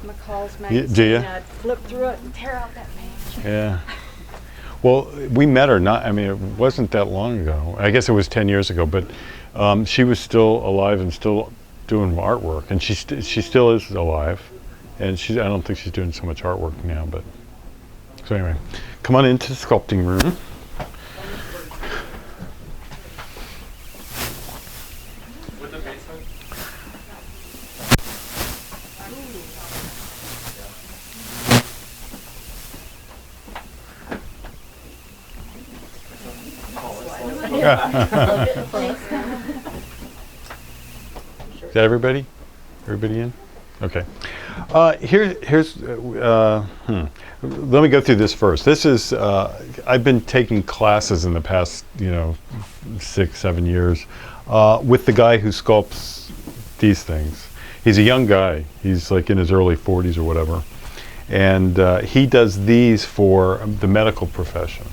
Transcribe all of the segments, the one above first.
McCall's Do magazine. you? I'd flip through it and tear out that page. Yeah. Well, we met her not, I mean, it wasn't that long ago. I guess it was 10 years ago, but she was still alive and still doing artwork. And she still is alive. And I don't think she's doing so much artwork now, but. So anyway, come on into the sculpting room. Is that everybody? Everybody in? Okay. Here's. Let me go through this first. This is. I've been taking classes in the past, 6-7 years, with the guy who sculpts these things. He's a young guy. He's like in his early 40s or whatever, and he does these for the medical profession.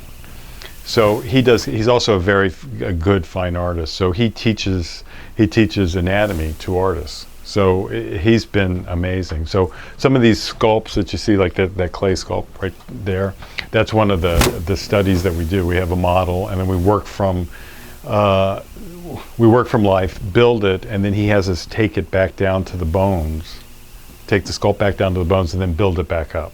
So he's also a good fine artist. So he teaches anatomy to artists. So he's been amazing. So some of these sculpts that you see, like that clay sculpt right there, that's one of the studies that we do. We have a model, and then we work from life, build it, and then he has us take it back down to the bones, take the sculpt back down to the bones, and then build it back up.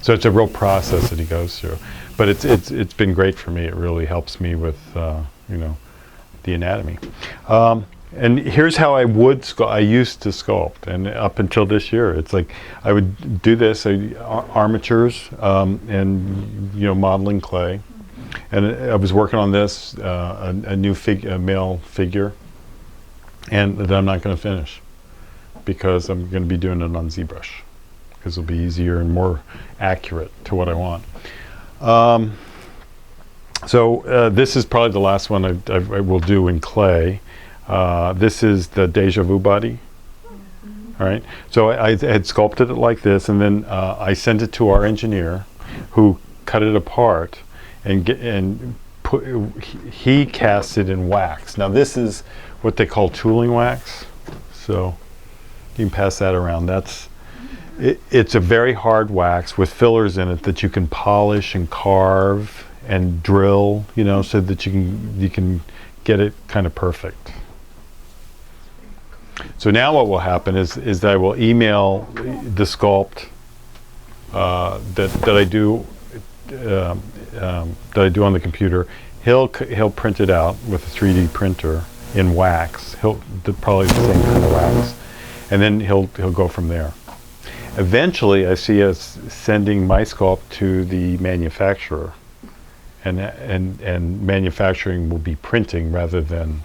So it's a real process that he goes through. But it's been great for me. It really helps me with the anatomy. And here's how I used to sculpt, and up until this year, it's like I would do this, armatures, and modeling clay, and I was working on this a male figure, and that I'm not going to finish because I'm going to be doing it on ZBrush because it'll be easier and more accurate to what I want. So this is probably the last one I will do in clay. This is the Deja Vu body. All right. So I had sculpted it like this, and then I sent it to our engineer, who cut it apart, he cast it in wax. Now this is what they call tooling wax. So you can pass that around. It's a very hard wax with fillers in it that you can polish and carve and drill, so that you can get it kind of perfect. So now what will happen is that I will email the sculpt that I do on the computer. He'll print it out with a 3D printer in wax. Probably the same kind of wax, and then he'll go from there. Eventually, I see us sending my sculpt to the manufacturer, and manufacturing will be printing rather than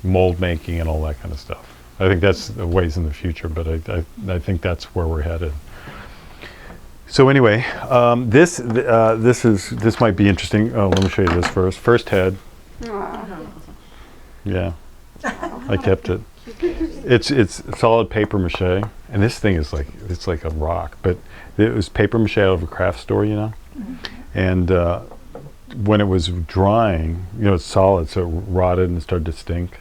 mold making and all that kind of stuff. I think that's a ways in the future, but I think that's where we're headed. So anyway, this might be interesting. Oh, let me show you this first. First head. Yeah, I kept it. It's solid paper mache, and this thing is like a rock. But it was paper mache out of a craft store, and when it was drying, it's solid, so it rotted and started to stink.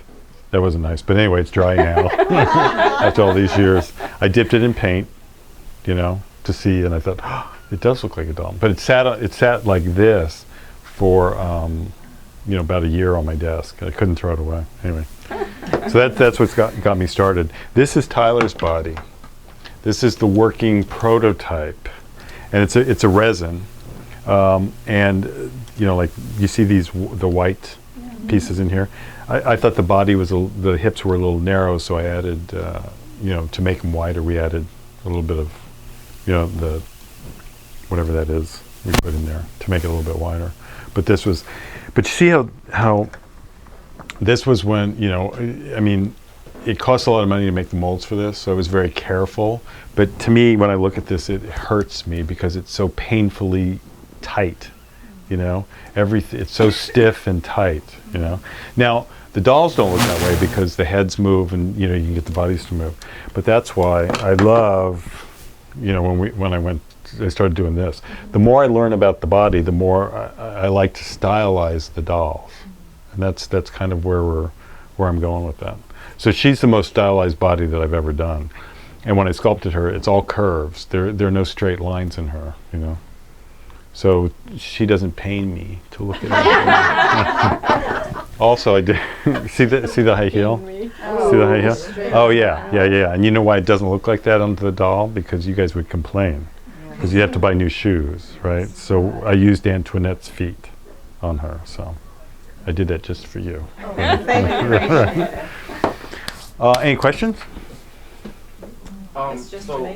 That wasn't nice, but anyway, it's dry now. After all these years, I dipped it in paint, to see, and I thought, it does look like a doll. But it sat like this for about a year on my desk. I couldn't throw it away. Anyway, so that's what's got me started. This is Tyler's body. This is the working prototype, and it's a resin, and like you see the white pieces in here. I thought the body the hips were a little narrow, so I added, to make them wider, we added a little bit of, the whatever that is we put in there to make it a little bit wider. But you see how this was when, it costs a lot of money to make the molds for this, so I was very careful. But to me, when I look at this, it hurts me because it's so painfully tight. It's so stiff and tight. Now the dolls don't look that way because the heads move and you can get the bodies to move. But that's why I love, when I started doing this. The more I learn about the body, the more I like to stylize the dolls, and that's kind of where I'm going with that. So she's the most stylized body that I've ever done. And when I sculpted her, it's all curves. There are no straight lines in her, you know. So she doesn't pain me to look at her. Also, I did see the high heel. See the high heel? Oh yeah. And you know why it doesn't look like that on the doll? Because you guys would complain. Because you have to buy new shoes, right? So I used Antoinette's feet on her. So I did that just for you. Any questions? It's just amazing.